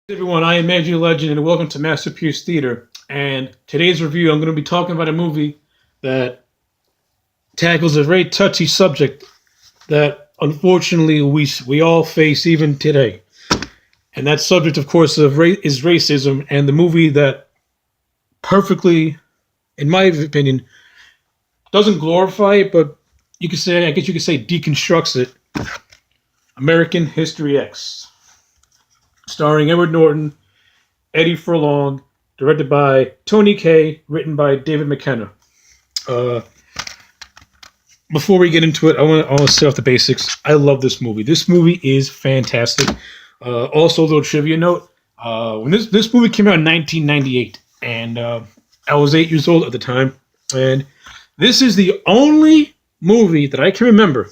Hey everyone, I am Andrew Legend, and welcome to Masterpiece Theater. And today's review, I'm going to be talking about a movie that tackles a very touchy subject that unfortunately we all face even today. And that subject, of course, is racism. And the movie that perfectly, in my opinion, doesn't glorify it, but I guess you could say, deconstructs it. American History X, starring Edward Norton, Eddie Furlong, directed by Tony Kaye, written by David McKenna. Uh, Before we get into it, I want to set off the basics. I love this movie. This movie is fantastic. Also, a little trivia note: when this movie came out in 1998, and I was 8 years old at the time, and this is the only movie that I can remember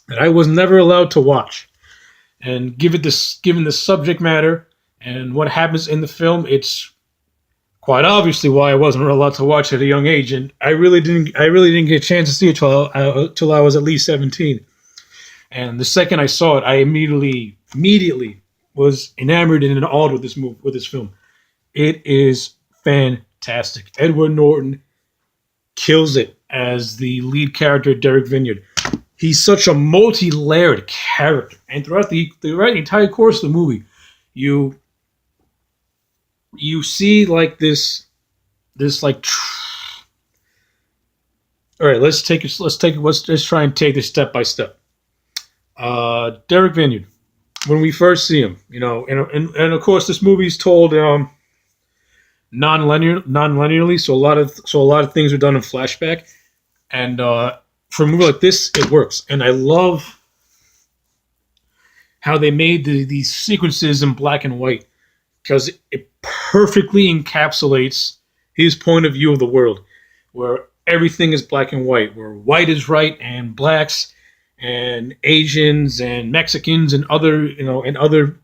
that I was never allowed to watch. And given the subject matter and what happens in the film, it's quite obviously why I wasn't allowed to watch it at a young age, and I really didn't get a chance to see it till I was at least 17. And the second I saw it, I immediately was enamored and awed with this film. It is fantastic. Edward Norton kills it as the lead character, Derek Vineyard. He's such a multi-layered character, and throughout the entire course of the movie, you you see like this like all right, let's try and take this step by step. Derek Vineyard, when we first see him, and of course this movie's told non-linearly, so a lot of things are done in flashback, and for a movie like this it works. And I love how they made these sequences in black and white, because it perfectly encapsulates his point of view of the world, where everything is black and white, where white is right and blacks and Asians and Mexicans and other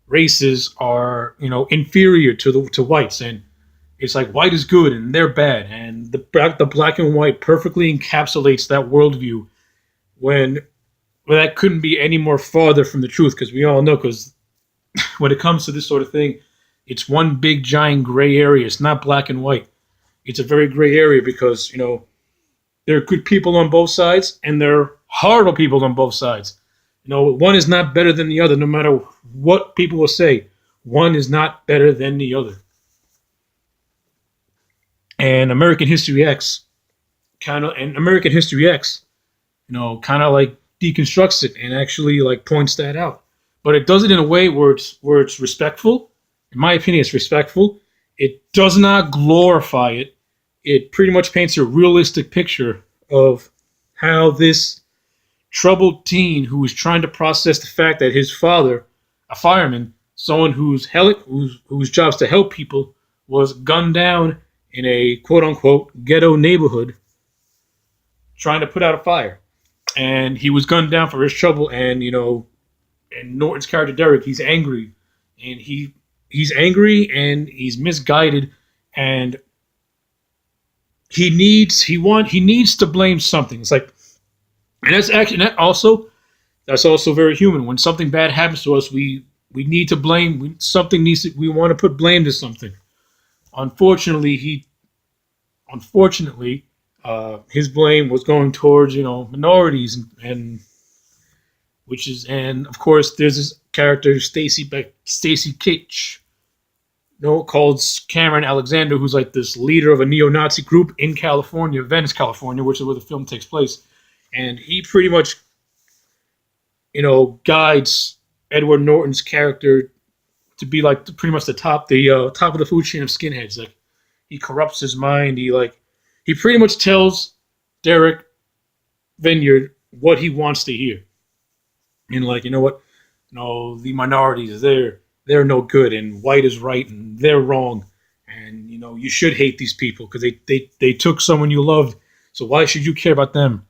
races are inferior to whites, and it's like white is good and they're bad, and the black and white perfectly encapsulates that worldview when that couldn't be any more farther from the truth, because we all know, because when it comes to this sort of thing, it's one big giant gray area. It's not black and white. It's a very gray area, because there are good people on both sides and there are horrible people on both sides. One is not better than the other, no matter what people will say. One is not better than the other. And American History X, kind of like deconstructs it and actually like points that out. But it does it in a way where it's respectful. In my opinion, it's respectful. It does not glorify it. It pretty much paints a realistic picture of how this troubled teen, who is trying to process the fact that his father, a fireman, someone whose job is to help people, was gunned down in a quote unquote ghetto neighborhood trying to put out a fire. And he was gunned down for his trouble, and Norton's character Derek, he's angry, and he's angry and he's misguided, and he needs to blame something. It's like, and that's also very human. When something bad happens to us, we need to blame. We want to put blame to something. Unfortunately, his blame was going towards minorities, and of course there's this character Stacy Kitch, called Cameron Alexander, who's like this leader of a neo-Nazi group in California, Venice, California, which is where the film takes place. And he pretty much, guides Edward Norton's character to be like pretty much top of the food chain of skinheads. Like, he corrupts his mind. He pretty much tells Derek Vineyard what he wants to hear. And like, you know what? No, the minorities, they're no good, and white is right and they're wrong. And you should hate these people because they took someone you loved. So why should you care about them?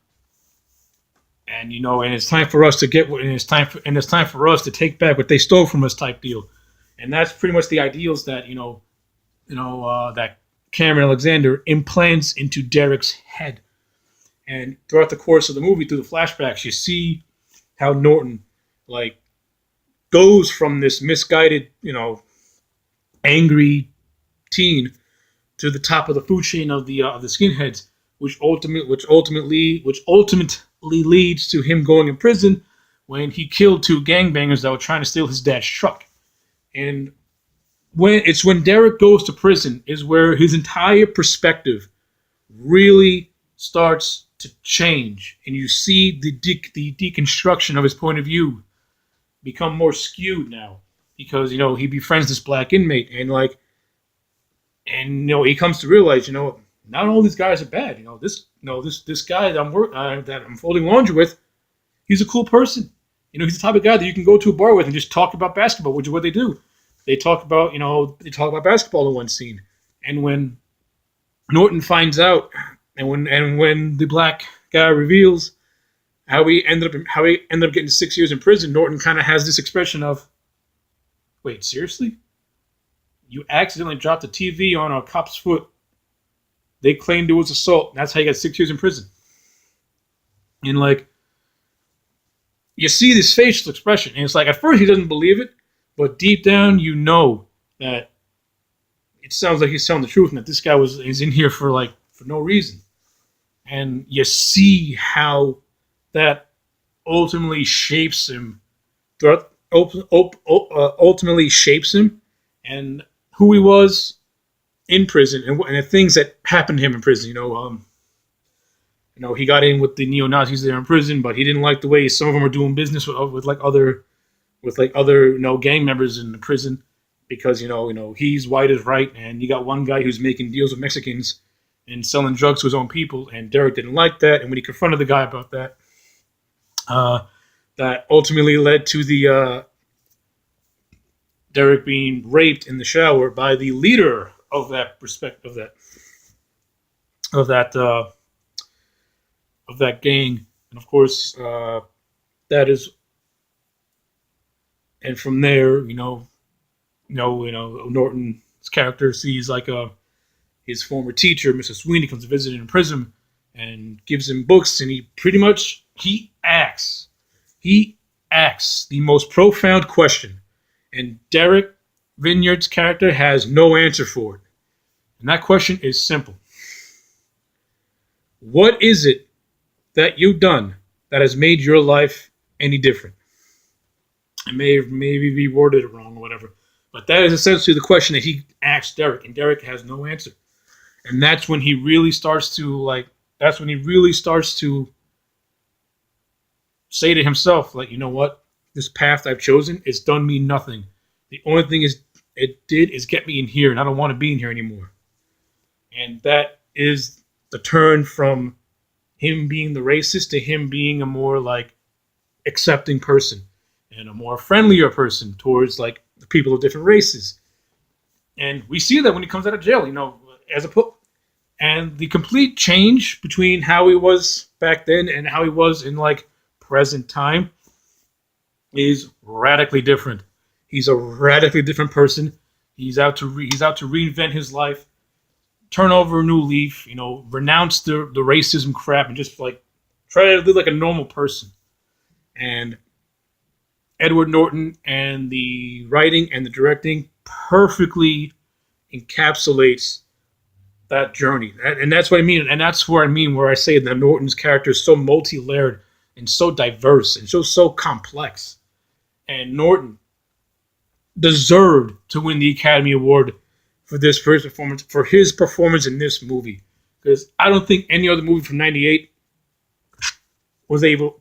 And it's time for us to get and it's time for us to take back what they stole from us, type deal. And that's pretty much the ideals that that Cameron Alexander implants into Derek's head. And throughout the course of the movie, through the flashbacks, you see how Norton, like, goes from this misguided, angry teen to the top of the food chain of the skinheads, which ultimately leads to him going in prison when he killed two gangbangers that were trying to steal his dad's truck. And when Derek goes to prison is where his entire perspective really starts to change, and you see the deconstruction of his point of view become more skewed now, because he befriends this black inmate, and he comes to realize not all these guys are bad. This guy that I'm folding laundry with, he's a cool person. He's the type of guy that you can go to a bar with and just talk about basketball, which is what they do. They talk about basketball in one scene, and when Norton finds out, and when the black guy reveals how he ended up getting 6 years in prison, Norton kind of has this expression of, "Wait, seriously? You accidentally dropped a TV on a cop's foot. They claimed it was assault. And that's how you got 6 years in prison." And you see this facial expression, and it's like at first he doesn't believe it, but deep down you know that it sounds like he's telling the truth, and that this guy is in here for no reason. And you see how that ultimately shapes him, and who he was in prison, and the things that happened to him in prison. He got in with the neo-Nazis there in prison, but he didn't like the way some of them were doing business with other gang members in the prison, because he's white is right, and you got one guy who's making deals with Mexicans and selling drugs to his own people, and Derek didn't like that. And when he confronted the guy about that, that ultimately led to the Derek being raped in the shower by the leader of that gang. And of course, that is, and from there, Norton's character sees his former teacher, Mr. Sweeney, comes to visit him in prison and gives him books, and he asks the most profound question, and Derek Vineyard's character has no answer for it. And that question is simple: what is it that you've done that has made your life any different? It may maybe be worded wrong or whatever, but that is essentially the question that he asks Derek, and Derek has no answer. And that's when he really starts to say to himself, you know what? This path I've chosen, it's done me nothing. The only thing it did is get me in here, and I don't want to be in here anymore. And that is the turn from him being the racist to him being a more accepting person and a more friendlier person towards the people of different races. And we see that when he comes out of jail, and the complete change between how he was back then and how he was in present time is radically different. He's a radically different person. He's out to reinvent his life, turn over a new leaf, renounce the racism crap, and just try to live like a normal person. And Edward Norton and the writing and the directing perfectly encapsulates that journey. And that's what I mean. And that's where I say that Norton's character is so multi-layered and so diverse and so complex. And Norton deserved to win the Academy Award for his performance in this movie. Because I don't think any other movie from '98 was able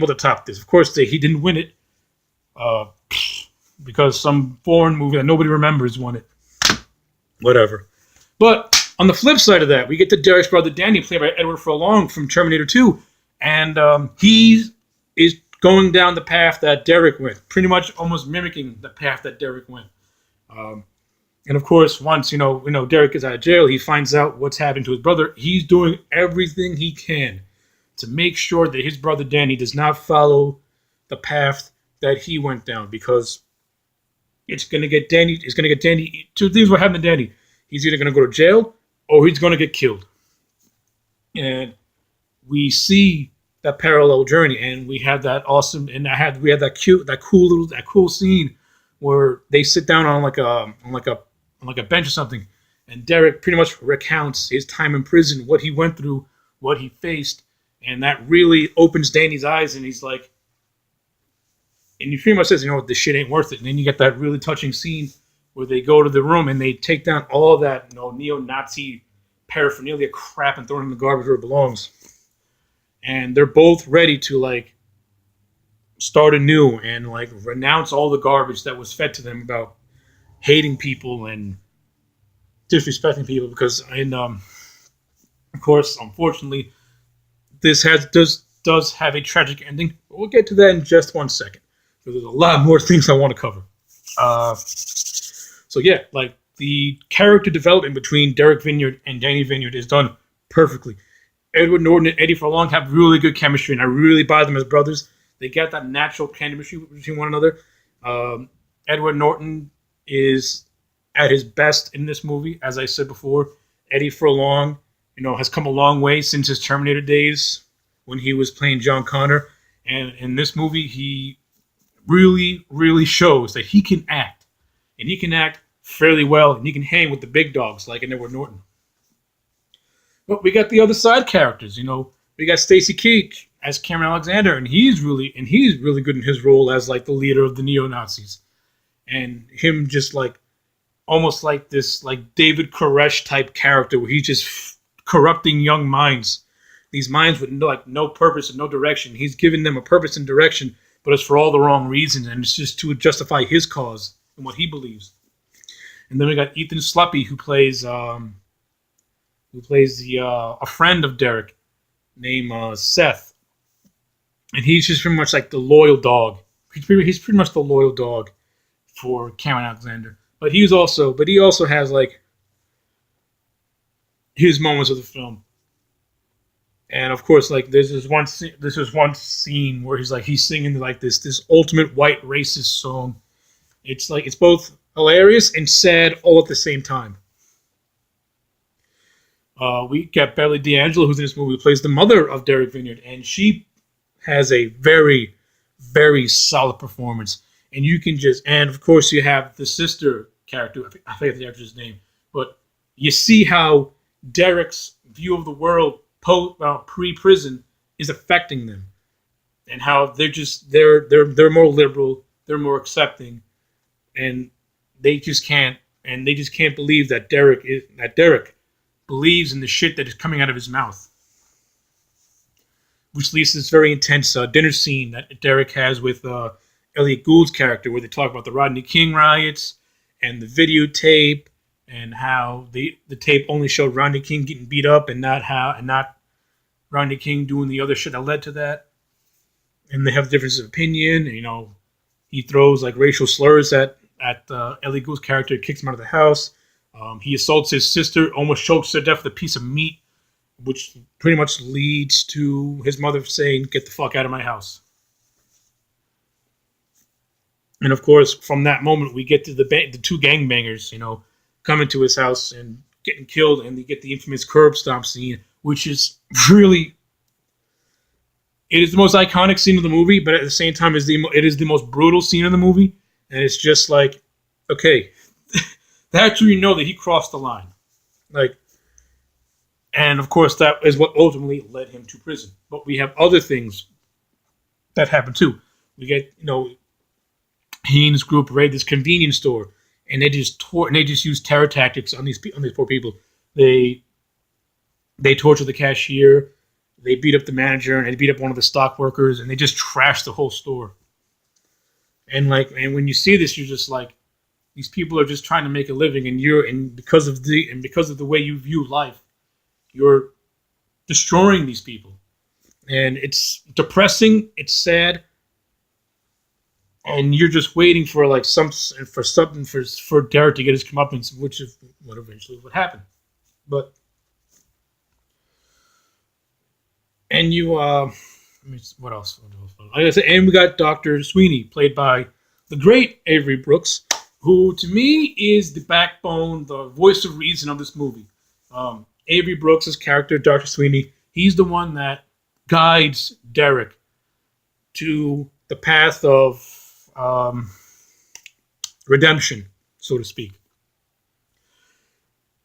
to top this. Of course, he didn't win it because some foreign movie that nobody remembers won it. Whatever. But on the flip side of that, we get to Derek's brother Danny, played by Edward Furlong from Terminator 2. And he is going down the path that Derek went, pretty much almost mimicking the path that Derek went. And of course, once Derek is out of jail, he finds out what's happened to his brother. He's doing everything he can to make sure that his brother Danny does not follow the path that he went down, because it's going to get Danny. Two things will happen to Danny. He's either going to go to jail or he's going to get killed. And we see that parallel journey, and we had that awesome, and we had that cool scene where they sit down on like a bench or something, and Derek pretty much recounts his time in prison, what he went through, what he faced, and that really opens Danny's eyes, and he's like, and he pretty much says, this shit ain't worth it. And then you get that really touching scene where they go to the room and they take down all that neo-Nazi paraphernalia crap and throw it in the garbage where it belongs. And they're both ready to like start anew and like renounce all the garbage that was fed to them about hating people and disrespecting people. Because, of course, unfortunately, this does have a tragic ending. But we'll get to that in just 1 second. So there's a lot more things I want to cover. So yeah, like the character development between Derek Vineyard and Danny Vineyard is done perfectly. Edward Norton and Eddie Furlong have really good chemistry, and I really buy them as brothers. They get that natural chemistry between one another. Edward Norton is at his best in this movie, as I said before. Eddie Furlong, has come a long way since his Terminator days when he was playing John Connor, and in this movie he really, really shows that he can act, and he can act fairly well, and he can hang with the big dogs like in Edward Norton. But we got the other side characters. We got Stacy Keach as Cameron Alexander, and he's really good in his role as like the leader of the neo-Nazis, and him just like almost like this like David Koresh type character where he's just corrupting young minds, these minds with no purpose and no direction. He's giving them a purpose and direction, but it's for all the wrong reasons, and it's just to justify his cause and what he believes. And then we got Ethan Sluppy, who plays a friend of Derek named Seth, and he's just pretty much like the loyal dog. He's pretty much the loyal dog for Cameron Alexander. But he also has like his moments of the film. And of course, like there's this one scene where he's singing like this ultimate white racist song. It's like it's both hilarious and sad all at the same time. We got Beverly D'Angelo, who's in this movie, who plays the mother of Derek Vineyard, and she has a very, very solid performance. And and of course you have the sister character. I forget the actress' name, but you see how Derek's view of the world pre-prison is affecting them, and how they're more liberal, they're more accepting, and they just can't believe that Derek believes in the shit that is coming out of his mouth, which leads to this very intense dinner scene that Derek has with Elliot Gould's character, where they talk about the Rodney King riots and the videotape, and how the tape only showed Rodney King getting beat up and not Rodney King doing the other shit that led to that. And they have differences of opinion. He throws like racial slurs at Elliot Gould's character, kicks him out of the house. He assaults his sister, almost chokes her to death with a piece of meat, which pretty much leads to his mother saying, "Get the fuck out of my house." And of course, from that moment, we get to the two gangbangers, coming to his house and getting killed, and they get the infamous curb stomp scene, which is really, it is the most iconic scene of the movie, but at the same time, it is the most brutal scene of the movie, and it's just like, okay, that's where you know that he crossed the line, like, and of course, that is what ultimately led him to prison. But we have other things that happen too. We get, he and his group raid this convenience store, and they just use terror tactics on these poor people. They torture the cashier, they beat up the manager, and they beat up one of the stock workers, and they just trash the whole store. And when you see this, you're just like, these people are just trying to make a living, and because of the way you view life, you're destroying these people. And it's depressing, it's sad, and you're just waiting for something for Derek to get his comeuppance, which is what eventually would happen. But and what else? Like I said, and we got Dr. Sweeney, played by the great Avery Brooks, who to me is the backbone, the voice of reason of this movie. Avery Brooks' character, Dr. Sweeney, he's the one that guides Derek to the path of redemption, so to speak.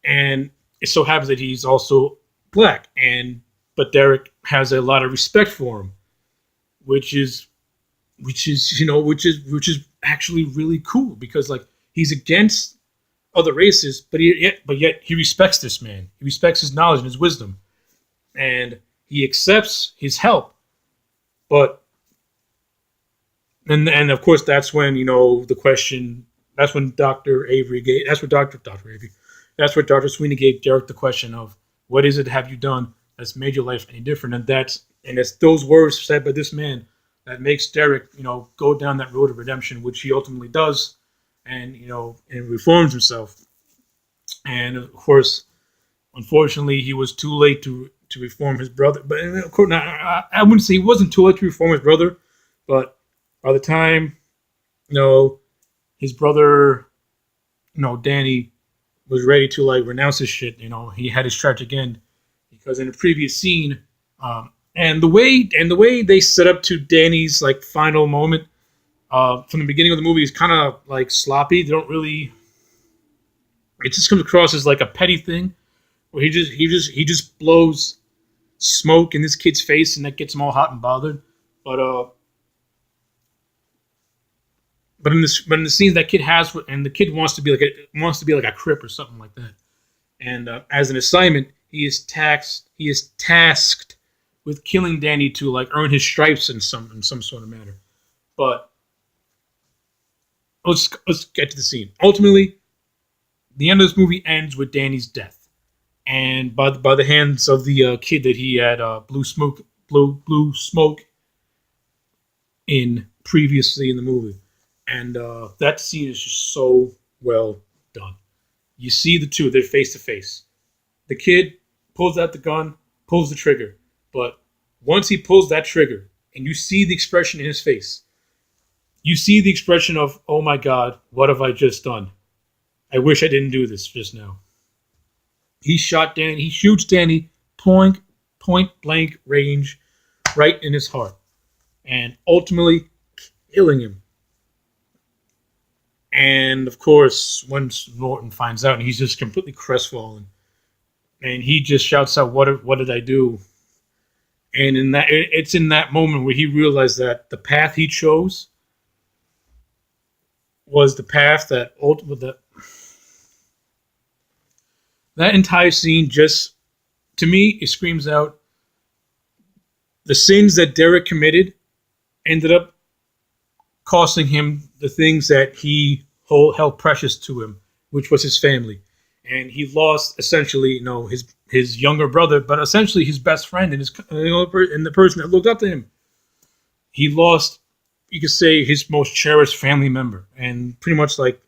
And it so happens that he's also black, and but Derek has a lot of respect for him, which is which is actually really cool because like he's against other races, but yet he respects this man. He respects his knowledge and his wisdom, and he accepts his help. But and of course that's when the question. That's when Doctor Avery gave. That's what Doctor Avery. That's what Doctor Sweeney gave Derek the question of, "What is it have you done that's made your life any different?" And it's those words said by this man that makes Derek go down that road of redemption, which he ultimately does, and and reforms himself. And of course, unfortunately, he was too late to reform his brother. But of course, I wouldn't say he wasn't too late to reform his brother, but by the time his brother, Danny, was ready to like renounce his shit, he had his charge again because in the previous scene, and the way they set up to Danny's like final moment from the beginning of the movie is kind of like sloppy. They don't really. It just comes across as like a petty thing where he just blows smoke in this kid's face and that gets him all hot and bothered. But in the scenes that kid has, and the kid wants to be like a crip or something like that. And as an assignment, he is tasked with killing Danny to like earn his stripes in some sort of manner. But let's get to the scene. Ultimately, the end of this movie ends with Danny's death, and by the hands of the kid that he had blew smoke in previously in the movie. And that scene is just so well done. You see the two, they're face to face. The kid pulls out the gun, pulls the trigger. But once he pulls that trigger, and you see the expression in his face, you see the expression of, oh my God, what have I just done? I wish I didn't do this just now. He shoots Danny point blank range right in his heart. And ultimately killing him. And of course, once Norton finds out, and he's just completely crestfallen, and he just shouts out, "What did I do?" And it's in that moment where he realized that the path he chose was the path that ultimately that entire scene just to me it screams out the sins that Derek committed ended up costing him the things that he held precious to him, which was his family. And he lost essentially, his younger brother, but essentially his best friend and and the person that looked up to him. He lost, you could say, his most cherished family member, and pretty much like,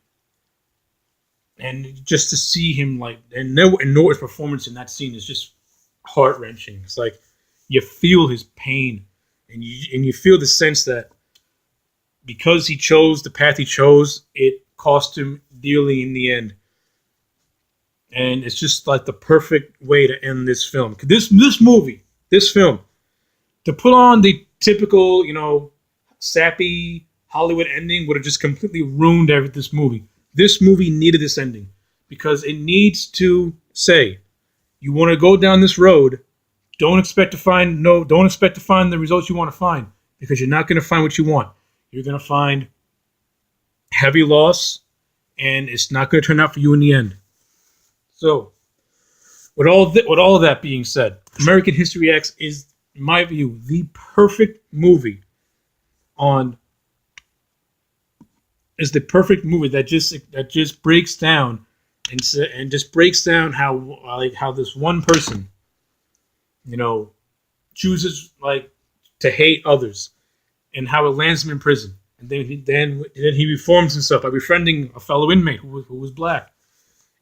and just to see him like, and Norton's performance in that scene is just heart wrenching. It's like you feel his pain, and you feel the sense that because he chose the path he chose, it cost him dearly in the end. And it's just like the perfect way to end this film. This film, to put on the typical, sappy Hollywood ending would have just completely ruined this movie. This movie needed this ending because it needs to say, you want to go down this road, don't expect to find the results you want to find because you're not going to find what you want. You're going to find heavy loss, and it's not going to turn out for you in the end. So, with all of that being said, American History X is, in my view, the perfect movie that just breaks down and just breaks down how this one person, chooses to hate others. And how it lands him in prison, and then he reforms himself by befriending a fellow inmate who was black,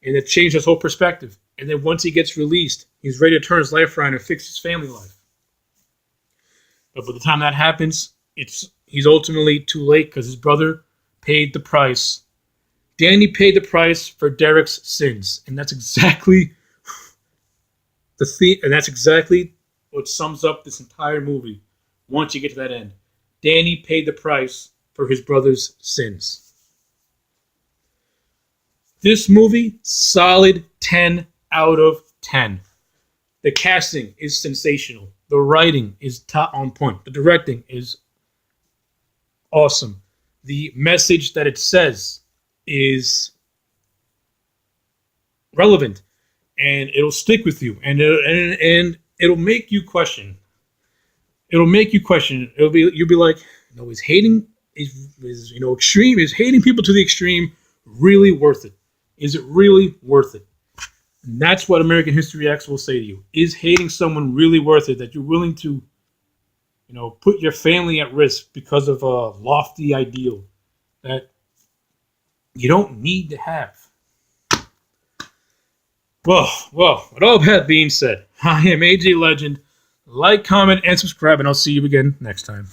and it changed his whole perspective. And then once he gets released, he's ready to turn his life around and fix his family life. But by the time that happens, he's ultimately too late because his brother paid the price. Danny paid the price for Derek's sins, and that's exactly the theme. And that's exactly what sums up this entire movie once you get to that end. Danny paid the price for his brother's sins. This movie, solid 10 out of 10. The casting is sensational. The writing is top on point. The directing is awesome. The message that it says is relevant, and it'll stick with you, and it'll make you question. It'll make you question. You'll be like, is hating is extreme? Is hating people to the extreme really worth it? Is it really worth it? And that's what American History X will say to you. Is hating someone really worth it? That you're willing to, put your family at risk because of a lofty ideal that you don't need to have. Well, with all that being said, I am AJ Legend. Like, comment, and subscribe, and I'll see you again next time.